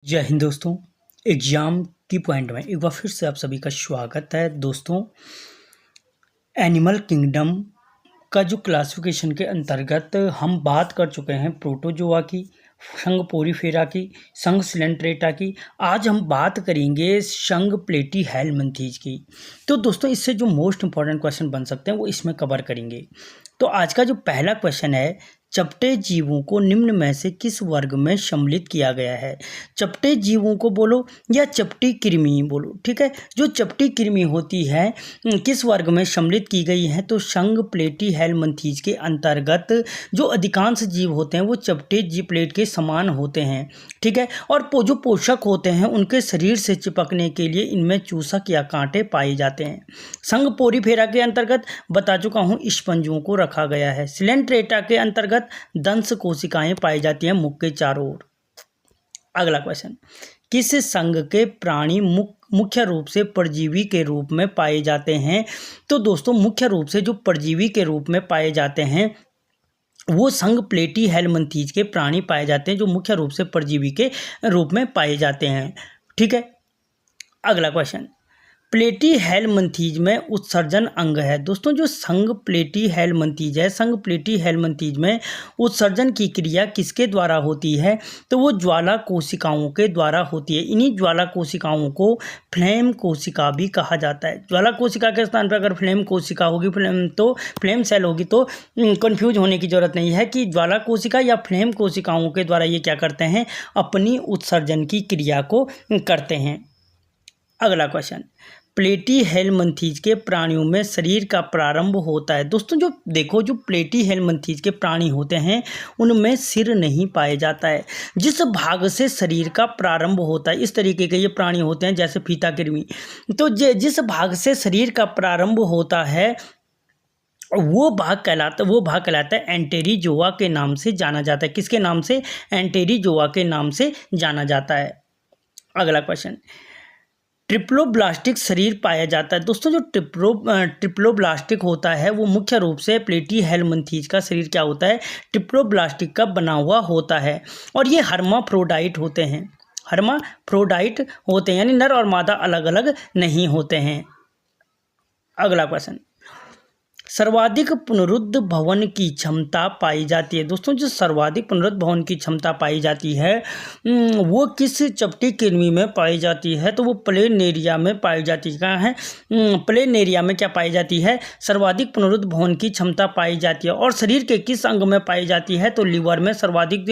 जय हिंद दोस्तों। एग्जाम की पॉइंट में एक बार फिर से आप सभी का स्वागत है। दोस्तों, एनिमल किंगडम का जो क्लासिफिकेशन के अंतर्गत हम बात कर चुके हैं प्रोटोजोआ की, संघ पोरीफेरा की, संघ सिलेंट्रेटा की। आज हम बात करेंगे संघ प्लेटीहेलमिन्थीज की। तो दोस्तों, इससे जो मोस्ट इंपॉर्टेंट क्वेश्चन बन सकते हैं वो इसमें कवर करेंगे। तो आज का जो पहला क्वेश्चन है, चपटे जीवों को निम्न में से किस वर्ग में सम्मिलित किया गया है। चपटे जीवों को बोलो या चपटी कृमि बोलो, ठीक है। जो चपटी कृमि होती है किस वर्ग में सम्मिलित की गई है, तो संघ प्लेटीहेलमिन्थीज के अंतर्गत जो अधिकांश जीव होते हैं वो चपटे जी प्लेट के समान होते हैं, ठीक है। और जो पोषक होते हैं उनके शरीर से चिपकने के लिए इनमें चूसक या कांटे पाए जाते हैं। संघ पोरीफेरा के अंतर्गत बता चुका हूँ स्पंजों को रखा गया है। सिलेंट्रेटा के अंतर्गत दंश कोशिकाएं पाई जाती हैं मुख के चारों ओर। अगला क्वेश्चन, किस संघ के प्राणी मुख्य रूप से परजीवी के रूप में पाए जाते हैं। तो दोस्तों, मुख्य रूप से जो परजीवी के रूप में पाए जाते हैं वो संघ प्लेटीहेलमिन्थीज के प्राणी पाए जाते हैं, जो मुख्य रूप से परजीवी के रूप में पाए जाते हैं, ठीक है। अगला क्वेश्चन, प्लेटीहेलमिन्थीज में उत्सर्जन अंग है। दोस्तों, जो संघ प्लेटीहेलमिन्थीज है, संघ प्लेटीहेलमिन्थीज में उत्सर्जन की क्रिया किसके द्वारा होती है, तो वो ज्वाला कोशिकाओं के द्वारा होती है। इन्हीं ज्वाला कोशिकाओं को फ्लेम कोशिका भी कहा जाता है। ज्वाला कोशिका के स्थान पर अगर फ्लेम कोशिका होगी, फ्लेम सेल होगी, तो कंफ्यूज होने की जरूरत नहीं है कि ज्वाला कोशिका या फ्लेम कोशिकाओं के द्वारा ये क्या करते हैं, अपनी उत्सर्जन की क्रिया को करते हैं। अगला क्वेश्चन, प्लेटीहेलमिन्थीज के प्राणियों में शरीर का प्रारंभ होता है। दोस्तों, जो देखो, जो प्लेटीहेलमिन्थीज के प्राणी होते हैं उनमें सिर नहीं पाया जाता है। जिस भाग से शरीर का प्रारंभ होता है, इस तरीके के ये प्राणी होते हैं जैसे फीता कृमि। तो जिस भाग से शरीर का प्रारंभ होता है वो भाग कहलाता है एंटेरिजोआ के नाम से जाना जाता है। किसके नाम से? एंटेरिजोआ के नाम से जाना जाता है। अगला क्वेश्चन, ट्रिप्लोब्लास्टिक शरीर पाया जाता है। दोस्तों, जो ट्रिप्लोब्लास्टिक होता है वो मुख्य रूप से प्लेटीहेलमिन्थीज का शरीर क्या होता है, ट्रिप्लोब्लास्टिक का बना हुआ होता है। और ये हर्माफ्रोडाइट होते हैं, हर्माफ्रोडाइट होते हैं, यानी नर और मादा अलग अलग नहीं होते हैं। अगला क्वेश्चन, सर्वाधिक पुनरुद्ध भवन की क्षमता पाई जाती है। दोस्तों, जो सर्वाधिक पुनरुद्ध भवन की क्षमता पाई जाती है वो किस चपटी कृमि में पाई जाती है, तो वो प्लेनेरिया में पाई जाती है। कहाँ है? प्लेनेरिया में क्या पाई जाती है? सर्वाधिक पुनरुद्ध भवन की क्षमता पाई जाती है। और शरीर के किस अंग में पाई जाती है, तो लीवर में सर्वाधिक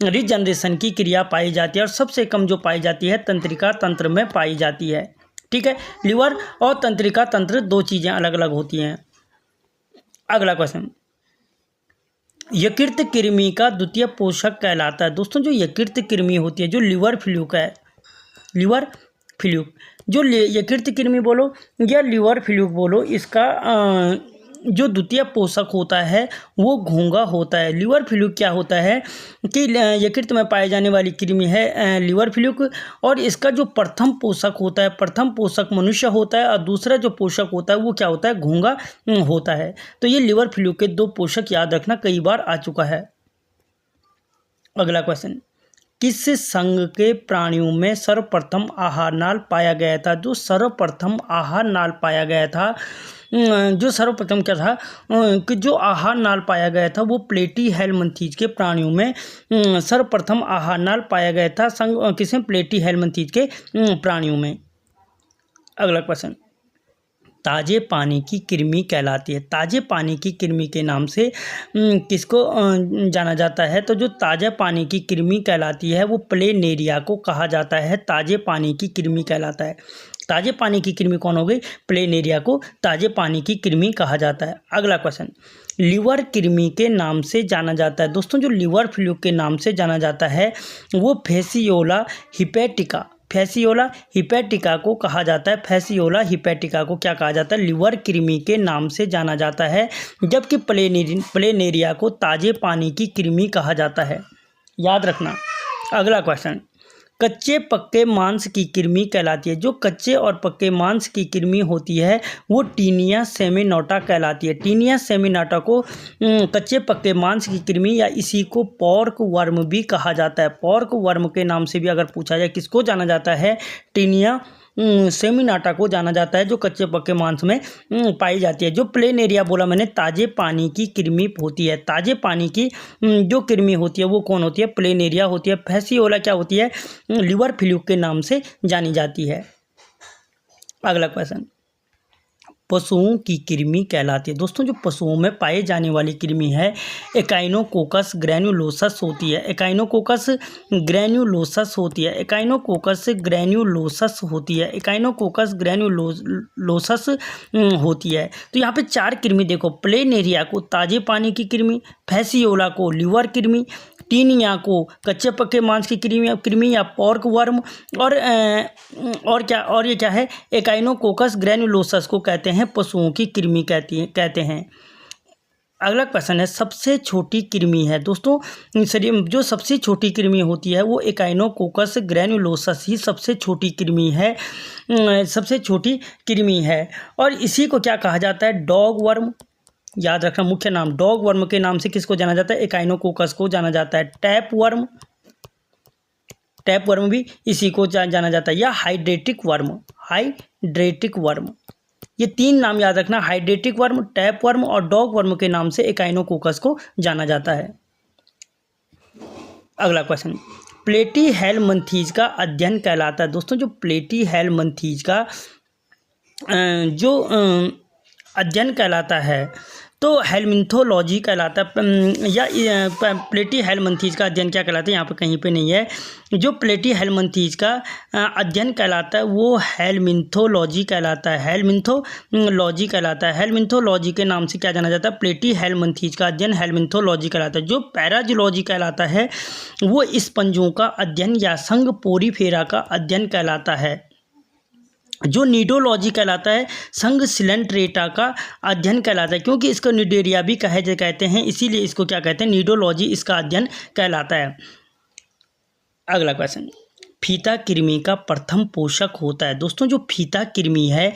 रिजनरेशन की क्रिया पाई जाती है। और सबसे कम जो पाई जाती है तंत्रिका तंत्र में पाई जाती है, ठीक है। लीवर और तंत्रिका तंत्र दो चीज़ें अलग अलग होती हैं। अगला क्वेश्चन, यकृत कृमि का द्वितीय पोषक कहलाता है। दोस्तों, जो यकृत कृमि होती है, जो लीवर फ्लूक है, लीवर फ्लूक, जो यकृत कृमि बोलो या लीवर फ्लूक बोलो, इसका जो द्वितीय पोषक होता है वो घोंघा होता है। लीवर फ्लूक क्या होता है कि यकृत में पाए जाने वाली कृमि है लीवर फ्लूक, और इसका जो प्रथम पोषक होता है, प्रथम पोषक मनुष्य होता है, और दूसरा जो पोषक होता है वो क्या होता है, घोंघा होता है। तो ये लीवर फ्लूक के दो पोषक याद रखना, कई बार आ चुका है। अगला क्वेश्चन, किस संघ के प्राणियों में सर्वप्रथम आहार नाल पाया गया था। जो सर्वप्रथम आहार नाल पाया गया था, जो सर्वप्रथम क्या था कि जो आहार नाल पाया गया था वो प्लेटीहेलमिन्थीज के प्राणियों में सर्वप्रथम आहार नाल पाया गया था। संघ किसमें? प्लेटीहेलमिन्थीज के प्राणियों में। अगला क्वेश्चन, ताजे पानी की कृमि कहलाती है। ताजे पानी की कृमि के नाम से किसको जाना जाता है, तो जो ताजा पानी की कृमि कहलाती है वो प्लेनेरिया को कहा जाता है। ताजे पानी की कृमि कहलाता है। ताजे पानी की कृमि कौन हो गई? प्लेनेरिया को ताजे पानी की कृमि कहा जाता है। अगला क्वेश्चन, लीवर कृमि के नाम से जाना जाता है। दोस्तों, जो लीवर फ्लूक के नाम से जाना जाता है वो फेसियोला हिपैटिका, फेसियोला हिपैटिका को कहा जाता है। फेसियोला हिपैटिका को क्या कहा जाता है? लीवर कृमि के नाम से जाना जाता है। जबकि प्लेनेरिया को ताजे पानी की कृमि कहा जाता है, याद रखना। अगला क्वेश्चन, कच्चे पक्के मांस की कृमि कहलाती है। जो कच्चे और पक्के मांस की कृमि होती है वो टीनिया सेमिनोटा कहलाती है। टीनिया सेमिनोटा को कच्चे पक्के मांस की कृमि या इसी को पॉर्क वर्म भी कहा जाता है। पॉर्क वर्म के नाम से भी अगर पूछा जाए किसको जाना जाता है, टीनिया सेमिनाटा को जाना जाता है, जो कच्चे पक्के मांस में पाई जाती है। जो प्लेनेरिया बोला मैंने, ताजे पानी की कृमि होती है। ताजे पानी की जो कृमि होती है वो कौन होती है, प्लेनेरिया होती है। फैसियोला क्या होती है, लिवर फ्लूक के नाम से जानी जाती है। अगला क्वेश्चन, पशुओं की कृमि कहलाती है। दोस्तों जो पशुओं में पाए जाने वाली कृमि है एकाइनोकोकस ग्रैन्युलोसस होती है। एकाइनोकोकस ग्रैन्युलोसस होती है। एकाइनोकोकस ग्रैन्युलोसस होती है। एकाइनोकोकस ग्रैन्युलोसस होती है। तो यहाँ पे 4 कृमि देखो, प्लेनेरिया को ताजे पानी की कृमि, फैसियोला को लिवर कृमि, टीनिया को कच्चे पक्के मांस की कृमि या पॉर्क वर्म, और ये क्या है, एकाइनोकोकस ग्रैन्युलोसस को कहते हैं पशुओं की कृमि कहते हैं। अगला क्वेश्चन है, सबसे छोटी कृमि है। दोस्तों शरीर जो सबसे छोटी कृमि होती है वो एकाइनोकोकस ग्रैन्युलोसस ही सबसे छोटी कृमि है, सबसे छोटी कृमि है। और इसी को क्या कहा जाता है, डॉग वर्म। याद रखना मुख्य नाम, डॉग वर्म के नाम से किसको जाना जाता है, एकाइनोकोकस को जाना जाता है। टैप वर्म भी इसी को जाना जाता है, या हाइड्रेटिक वर्म। ये 3 नाम याद रखना, हाइड्रेटिक वर्म, टैप वर्म और डॉग वर्म के नाम से एकाइनोकोकस को जाना जाता है। अगला क्वेश्चन, प्लेटीहेलमिंथेज का अध्ययन कहलाता है। दोस्तों जो प्लेटीहेलमिंथेज का जो अध्ययन कहलाता है तो हेलमिंथोलॉजी कहलाता है, या प्लेटीहेलमिंथेज का अध्ययन क्या कहलाता है, यहाँ पे कहीं पे नहीं है। जो प्लेटीहेलमिंथेज का अध्ययन कहलाता है वो हेलमिंथोलॉजी कहलाता है। हेलमिंथोलॉजी के नाम से क्या जाना जाता है, प्लेटीहेलमिंथेज का अध्ययन हेलमिंथोलॉजी कहलाता है। जो पैराजूलॉजी कहलाता है वो स्पंजों का अध्ययन या संघ पोरीफेरा का अध्ययन कहलाता है। जो नीडोलॉजी कहलाता है संघ सिलेंट्रेटा का अध्ययन कहलाता है, क्योंकि इसको निडेरिया भी कहते हैं, इसीलिए इसको क्या कहते हैं, नीडोलॉजी इसका अध्ययन कहलाता है। अगला क्वेश्चन, फीता कृमि का प्रथम पोषक होता है। दोस्तों जो फीता कृमि है,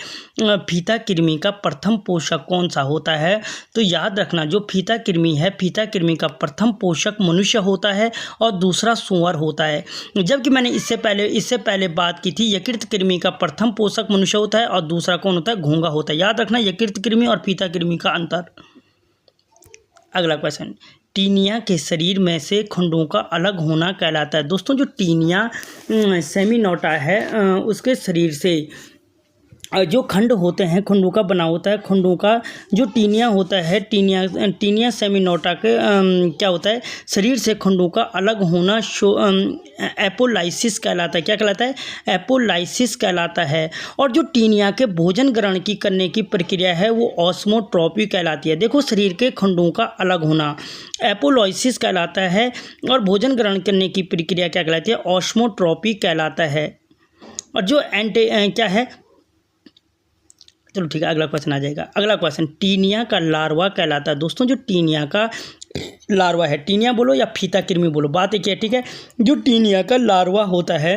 फीता कृमि का प्रथम पोषक कौन सा होता है, तो याद रखना जो फीता कृमि है, फीता कृमि का प्रथम पोषक मनुष्य होता है और दूसरा सूअर होता है। जबकि मैंने इससे पहले बात की थी, यकृत कृमि का प्रथम पोषक मनुष्य होता है और दूसरा कौन होता है, घोंघा होता है। याद रखना यकृत कृमि और फीता कृमि का अंतर। अगला क्वेश्चन, टीनिया के शरीर में से खंडों का अलग होना कहलाता है। दोस्तों जो टीनिया सेमिनोटा है उसके शरीर से जो खंड होते हैं, खंडों का बना होता है। खंडों का जो टीनिया होता है, टीनिया सेमिनोटा के क्या होता है, शरीर से खंडों का अलग होना एपोलाइसिस कहलाता है। क्या कहलाता है, एपोलाइसिस कहलाता है। और जो टीनिया के भोजन ग्रहण करने की प्रक्रिया है वो ऑस्मोट्रॉपी कहलाती है। देखो शरीर के खंडों का अलग होना एपोलाइसिस कहलाता है और भोजन ग्रहण करने की प्रक्रिया क्या कहलाती है, ऑस्मोट्रॉपी कहलाता है। और जो क्या है, चलो ठीक है, अगला क्वेश्चन आ जाएगा। अगला क्वेश्चन, टीनिया का लार्वा कहलाता है। दोस्तों जो टीनिया का लार्वा है, टीनिया बोलो या फीता कृमि बोलो, बात एक है, ठीक है। जो टीनिया का लार्वा होता है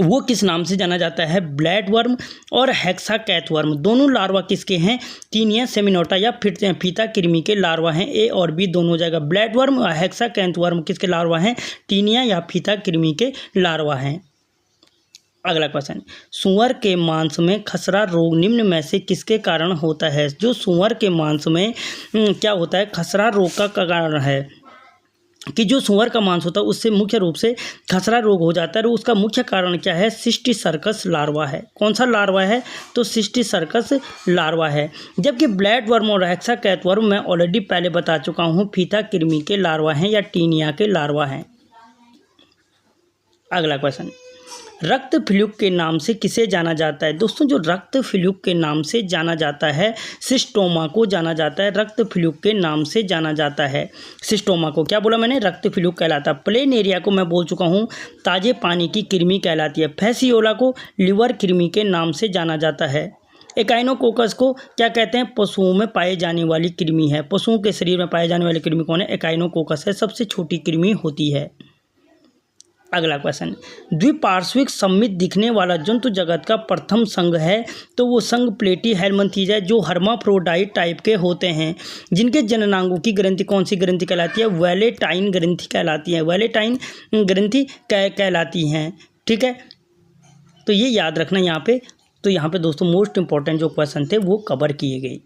वो किस नाम से जाना जाता है, ब्लैड वर्म और हेक्साकैथ वर्म। दोनों लार्वा किसके हैं, टीनिया सेमिनोटा या फीता कृमि के लार्वा हैं। ए और बी दोनों जगह, ब्लैड वर्म और हेक्साकैथ वर्म किसके लार्वा हैं, टीनिया या फीता कृमि के लार्वा हैं। अगला क्वेश्चन, सूअर के मांस में खसरा रोग निम्न में से किसके कारण होता है। जो सूअर के मांस में क्या होता है, खसरा रोग का कारण है कि जो सूअर का मांस होता है उससे मुख्य रूप से खसरा रोग हो जाता है। और उसका मुख्य कारण क्या है, सिस्टिसर्कस लार्वा है। कौन सा लार्वा है, तो सिस्टिसर्कस लार्वा है। जबकि ब्लैड वर्म और हेक्साकैथ वर्म मैं ऑलरेडी पहले बता चुका हूँ फीता कृमि के लार्वा हैं या टीनिया के लार्वा हैं। अगला क्वेश्चन, रक्त फ्लूक के नाम से किसे जाना जाता है। दोस्तों जो रक्त फ्लूक के नाम से जाना जाता है, सिस्टोमा को जाना जाता है। रक्त फ्लूक के नाम से जाना जाता है सिस्टोमा को। क्या बोला मैंने, रक्त फ्लूक कहलाता है। प्लेनेरिया को मैं बोल चुका हूँ ताजे पानी की कृमि कहलाती है। फैसियोला को लिवर कृमि के नाम से जाना जाता है। एकाइनोकोकस को क्या कहते हैं, पशुओं में पाए जाने वाली कृमि है। पशुओं के शरीर में पाए जाने वाली कृमि कौन है, एकाइनोकोकस है, सबसे छोटी कृमि होती है। अगला क्वेश्चन, द्विपार्श्विक सममित दिखने वाला जंतु जगत का प्रथम संघ है तो वो संघ प्लेटीहेल्मिंथेस है, जो हर्माफ्रोडाइट टाइप के होते हैं, जिनके जननांगों की ग्रंथि कौन सी ग्रंथि कहलाती है? वैलेटाइन ग्रंथि कहलाती है, वैलेटाइन ग्रंथि कहलाती हैं। ठीक है, तो ये याद रखना यहाँ पे। तो यहाँ पे दोस्तों मोस्ट इंपॉर्टेंट जो क्वेश्चन थे वो कवर किए गए।